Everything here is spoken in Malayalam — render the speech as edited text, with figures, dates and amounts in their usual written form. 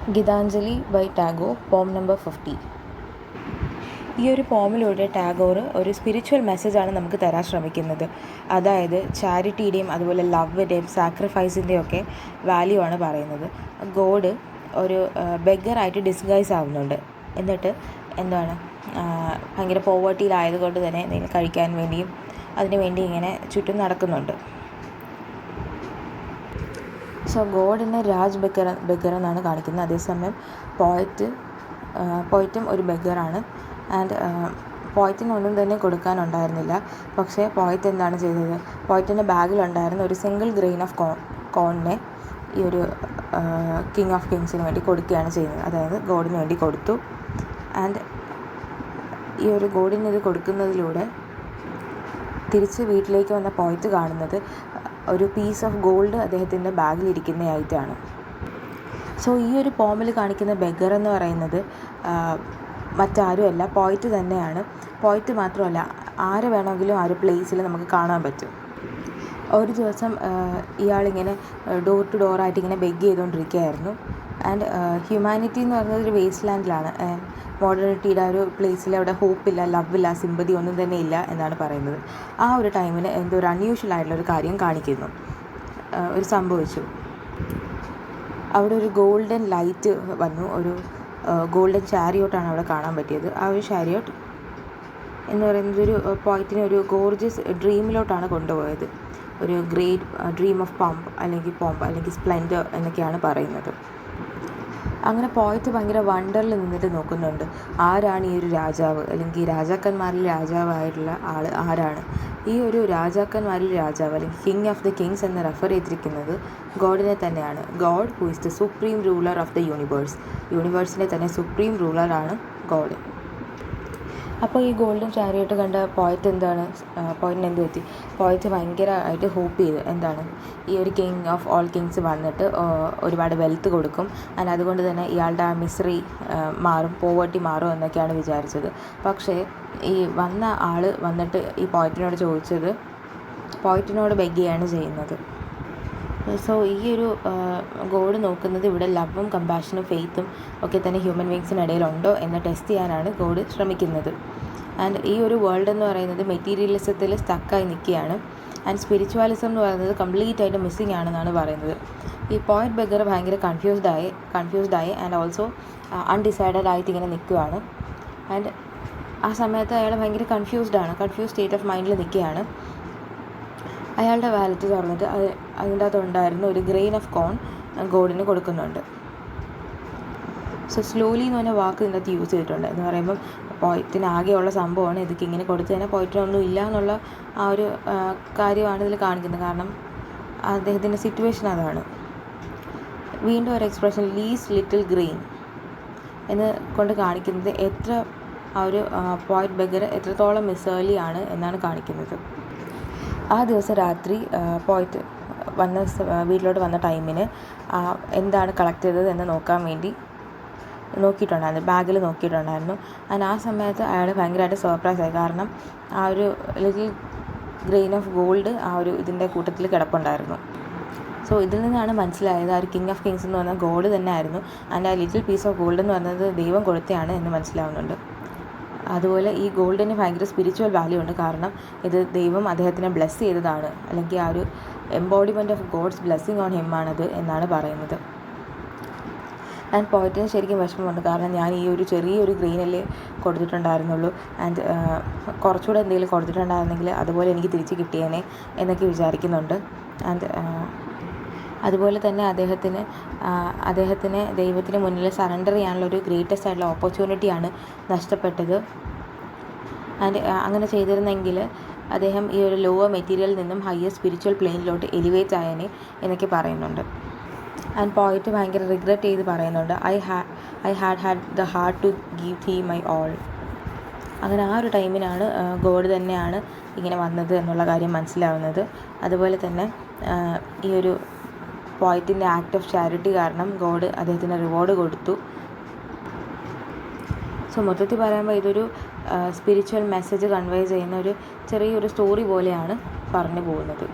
ഗീതാഞ്ജലി ബൈ ടാഗോർ, പോം നമ്പർ 50. ഈ ഒരു പോമിലൂടെ ടാഗോർ ഒരു സ്പിരിച്വൽ മെസ്സേജാണ് നമുക്ക് തരാൻ ശ്രമിക്കുന്നത്. അതായത് ചാരിറ്റിയുടെയും അതുപോലെ ലവിൻ്റെയും സാക്രിഫൈസിൻ്റെയും ഒക്കെ വാല്യൂ ആണ് പറയുന്നത്. ഗോഡ് ഒരു ബെഗറായിട്ട് ഡിസ്ഗൈസ് ആവുന്നുണ്ട്. എന്നിട്ട് എന്താണ് ഭയങ്കര പോവേർട്ടിയിലായതുകൊണ്ട് തന്നെ എന്തെങ്കിലും കഴിക്കാൻ വേണ്ടിയും അതിനു വേണ്ടി ഇങ്ങനെ ചുറ്റും നടക്കുന്നുണ്ട്. സോ ഗോഡിനെ രാജ് ബെഗർ എന്നാണ് കാണിക്കുന്നത്. അതേസമയം പോയറ്റും ഒരു ബെഗറാണ്. ആൻഡ് പോയറ്റിന് ഒന്നും തന്നെ കൊടുക്കാനുണ്ടായിരുന്നില്ല. പക്ഷേ പോയറ്റ് എന്താണ് ചെയ്തത്? പോയറ്റിൻ്റെ ബാഗിലുണ്ടായിരുന്ന ഒരു സിംഗിൾ ഗ്രെയിൻ ഓഫ് കോണിനെ ഈ ഒരു കിങ് ഓഫ് കിങ്സിന് വേണ്ടി കൊടുക്കുകയാണ് ചെയ്യുന്നത്. അതായത് ഗോഡിന് വേണ്ടി കൊടുത്തു. ആൻഡ് ഈ ഒരു ഗോഡിന് ഇത് കൊടുക്കുന്നതിലൂടെ തിരിച്ച് വീട്ടിലേക്ക് വന്ന പോയറ്റ് കാണുന്നത് ഒരു പീസ് ഓഫ് ഗോൾഡ് അദ്ദേഹത്തിൻ്റെ ബാഗിലിരിക്കുന്നതായിട്ടാണ്. സോ ഈ ഒരു പോമിൽ കാണിക്കുന്ന ബെഗർ എന്ന് പറയുന്നത് മറ്റാരുമല്ല, പോയറ്റ് തന്നെയാണ്. പോയറ്റ് മാത്രമല്ല, ആരെ വേണമെങ്കിലും ആ ഒരു പ്ലേസിൽ നമുക്ക് കാണാൻ പറ്റും. ഒരു ദിവസം ഇയാളിങ്ങനെ ഡോർ ടു ഡോറായിട്ട് ഇങ്ങനെ ബെഗ് ചെയ്തുകൊണ്ടിരിക്കുകയായിരുന്നു. ആൻഡ് ഹ്യൂമാനിറ്റി എന്ന് പറയുന്നത് ഒരു വേസ്റ്റ് ലാൻഡിലാണ്. മോഡേണിറ്റിയുടെ ഒരു പ്ലേസിൽ അവിടെ ഹോപ്പില്ല, ലവില്ല, സിമ്പതി ഒന്നും തന്നെ ഇല്ല എന്നാണ് പറയുന്നത്. ആ ഒരു ടൈമിന് എന്തോ ഒരു അൺയൂഷ്വൽ ആയിട്ടുള്ളൊരു കാര്യം കാണിക്കുന്നു, ഒരു സംഭവിച്ചു. അവിടെ ഒരു ഗോൾഡൻ ലൈറ്റ് വന്നു. ഒരു ഗോൾഡൻ ചാരിയോട്ടാണ് അവിടെ കാണാൻ പറ്റിയത്. ആ ഒരു ചാരിയോട്ട് എന്ന് പറയുന്നത് ഒരു പോയറ്റിനെ ഒരു ഗോർജിയസ് ഡ്രീമിലോട്ടാണ് കൊണ്ടുപോയത്. ഒരു ഗ്രേറ്റ് ഡ്രീം ഓഫ് പോംപ് അല്ലെങ്കിൽ സ്പ്ലെൻഡർ എന്നൊക്കെയാണ് പറയുന്നത്. അങ്ങനെ പോയറ്റ് ഭയങ്കര വണ്ടറിൽ നിന്നിട്ട് നോക്കുന്നുണ്ട്, ആരാണ് ഈ ഒരു രാജാവ്, അല്ലെങ്കിൽ രാജാക്കന്മാരിൽ രാജാവായിട്ടുള്ള ആൾ ആരാണ്? ഈ ഒരു രാജാക്കന്മാരിൽ രാജാവ് അല്ലെങ്കിൽ കിങ് ഓഫ് ദ കിങ്സ് എന്ന് റെഫർ ചെയ്തിരിക്കുന്നത് ഗോഡിനെ തന്നെയാണ്. God who is the supreme ruler of the യൂണിവേഴ്സിൻ്റെ തന്നെ സുപ്രീം റൂളറാണ് ഗോഡ്. അപ്പോൾ ഈ ഗോൾഡൻ ചാരിയറ്റ് കണ്ട പോയറ്റിന് എന്ത് പറ്റി? പോയറ്റ് ഭയങ്കരമായിട്ട് ഹോപ്പ് ചെയ്ത് എന്താണ് ഈ ഒരു കിങ് ഓഫ് ഓൾ കിങ്സ് വന്നിട്ട് ഒരുപാട് വെൽത്ത് കൊടുക്കും, ആൻഡ് അതുകൊണ്ട് തന്നെ ഇയാളുടെ ആ മിസറി മാറും, പോവേർട്ടി മാറും എന്നൊക്കെയാണ് വിചാരിച്ചത്. പക്ഷേ ഈ വന്ന ആൾ വന്നിട്ട് ഈ പോയറ്റിനോട് ബെഗ് ചെയ്യാണ് ചെയ്യുന്നത്. സോ ഈ ഒരു ഗോഡ് നോക്കുന്നത് ഇവിടെ ലവും കമ്പാഷനും ഫെയ്ത്തും ഒക്കെ തന്നെ ഹ്യൂമൻ ബീങ്സിനിടയിലുണ്ടോ എന്ന് ടെസ്റ്റ് ചെയ്യാനാണ് ഗോഡ് ശ്രമിക്കുന്നത്. ആൻഡ് ഈ ഒരു വേൾഡ് എന്ന് പറയുന്നത് മെറ്റീരിയലിസത്തിൽ സ്റ്റക്കായി നിൽക്കുകയാണ്. ആൻഡ് സ്പിരിച്വാലിസം എന്ന് പറയുന്നത് കംപ്ലീറ്റ് ആയിട്ട് മിസ്സിങ് ആണെന്നാണ് പറയുന്നത്. ഈ പോയറ്റ് ബെഗർ ഭയങ്കര കൺഫ്യൂസ്ഡായി ആൻഡ് ഓൾസോ അൺഡിസൈഡഡ് ആയിട്ട് ഇങ്ങനെ നിൽക്കുകയാണ്. ആൻഡ് ആ സമയത്ത് അയാൾ ഭയങ്കര കൺഫ്യൂസ് സ്റ്റേറ്റ് ഓഫ് മൈൻഡിൽ നിൽക്കുകയാണ്. അയാളുടെ വാലറ്റ് തുറന്നിട്ട് അതിൻ്റെ അകത്തുണ്ടായിരുന്ന ഒരു ഗ്രെയിൻ ഓഫ് കോൺ ഗോഡിന് കൊടുക്കുന്നുണ്ട്. സോ സ്ലോലി എന്ന് പറഞ്ഞ വാക്ക് ഇതിൻ്റെ അകത്ത് യൂസ് ചെയ്തിട്ടുണ്ട്. എന്ന് പറയുമ്പം പോയറ്റിന് ആകെയുള്ള സംഭവമാണ് ഇതൊക്കെ ഇങ്ങനെ കൊടുത്തു തന്നെ പോയറ്റിനൊന്നും ഇല്ല എന്നുള്ള ആ ഒരു കാര്യമാണ് ഇതിൽ കാണിക്കുന്നത്. കാരണം അദ്ദേഹത്തിൻ്റെ സിറ്റുവേഷൻ അതാണ്. വീണ്ടും ഒരു എക്സ്പ്രഷൻ ലീസ്റ്റ് ലിറ്റിൽ ഗ്രെയിൻ എന്ന് കൊണ്ട് കാണിക്കുന്നത് ആ ഒരു പോയറ്റ് ബെഗർ എത്രത്തോളം മിസേർലി ആണ് എന്നാണ് കാണിക്കുന്നത്. ആ ദിവസം രാത്രി പോയറ്റ് വീട്ടിലോട്ട് വന്ന ടൈമിന് എന്താണ് കളക്ട് ചെയ്തത് എന്ന് നോക്കാൻ വേണ്ടി ബാഗിൽ നോക്കിയിട്ടുണ്ടായിരുന്നു. ആൻഡ് ആ സമയത്ത് അയാൾ ഭയങ്കരമായിട്ട് സർപ്രൈസ് ആയി. കാരണം ആ ഒരു ലിറ്റിൽ ഗ്രെയിൻ ഓഫ് ഗോൾഡ് ആ ഒരു ഇതിൻ്റെ കൂട്ടത്തിൽ കിടപ്പുണ്ടായിരുന്നു. സോ ഇതിൽ നിന്നാണ് മനസ്സിലായത് ആ ഒരു കിങ് ഓഫ് കിങ്സ് എന്ന് പറഞ്ഞാൽ ഗോഡ് തന്നെ ആയിരുന്നു. ആൻഡ് ആ ലിറ്റിൽ പീസ് ഓഫ് ഗോൾഡ് എന്ന് പറയുന്നത് ദൈവം കൊടുത്തതാണ് എന്ന് മനസ്സിലാവുന്നുണ്ട്. അതുപോലെ ഈ ഗോൾഡിന് ഭയങ്കര സ്പിരിച്വൽ വാല്യൂ ഉണ്ട്. കാരണം ഇത് ദൈവം അദ്ദേഹത്തിനെ ബ്ലെസ് ചെയ്തതാണ്, അല്ലെങ്കിൽ ആ ഒരു embodiment of God's blessing on him ആണത് എന്നാണ് പറയുന്നത്. ആൻഡ് പോയറ്റിന് ശരിക്കും വിഷമമുണ്ട്. കാരണം ഞാൻ ഈ ഒരു ചെറിയൊരു ഗ്രെയിനല്ലേ കൊടുത്തിട്ടുണ്ടായിരുന്നുള്ളൂ, ആൻഡ് കുറച്ചുകൂടെ എന്തെങ്കിലും കൊടുത്തിട്ടുണ്ടായിരുന്നെങ്കിൽ അതുപോലെ എനിക്ക് തിരിച്ച് കിട്ടിയേനെ എന്നൊക്കെ വിചാരിക്കുന്നുണ്ട്. ആൻഡ് അതുപോലെ തന്നെ അദ്ദേഹത്തിന് ദൈവത്തിന് മുന്നിൽ സറണ്ടർ ചെയ്യാനുള്ള ഒരു ഗ്രേറ്റസ്റ്റ് ആയിട്ടുള്ള ഓപ്പർച്യൂണിറ്റിയാണ് നഷ്ടപ്പെട്ടത്. ആൻഡ് അങ്ങനെ ചെയ്തിരുന്നെങ്കിൽ അദ്ദേഹം ഈ ഒരു ലോവർ മെറ്റീരിയലിൽ നിന്നും ഹയർ സ്പിരിച്വൽ പ്ലെയിനിലോട്ട് എലിവേറ്റ് ആയനെ എന്നൊക്കെ പറയുന്നുണ്ട്. ആൻഡ് പോയറ്റ് ഭയങ്കര റിഗ്രറ്റ് ചെയ്ത് പറയുന്നുണ്ട്, I had the heart to give he my all. അങ്ങനെ ആ ഒരു ടൈമിനാണ് ഗോഡ് തന്നെയാണ് ഇങ്ങനെ വന്നത് എന്നുള്ള കാര്യം മനസ്സിലാവുന്നത്. അതുപോലെ തന്നെ ഈ ഒരു പോയറ്റിൻ്റെ ആക്ട് ഓഫ് ചാരിറ്റി കാരണം ഗോഡ് അദ്ദേഹത്തിന് റിവാർഡ് കൊടുത്തു. സോ മൊത്തത്തിൽ പറയുമ്പോൾ ഇതൊരു സ്പിരിച്വൽ മെസ്സേജ് കൺവേ ചെയ്യുന്ന ഒരു ചെറിയൊരു സ്റ്റോറി പോലെയാണ് പറഞ്ഞു പോകുന്നത്.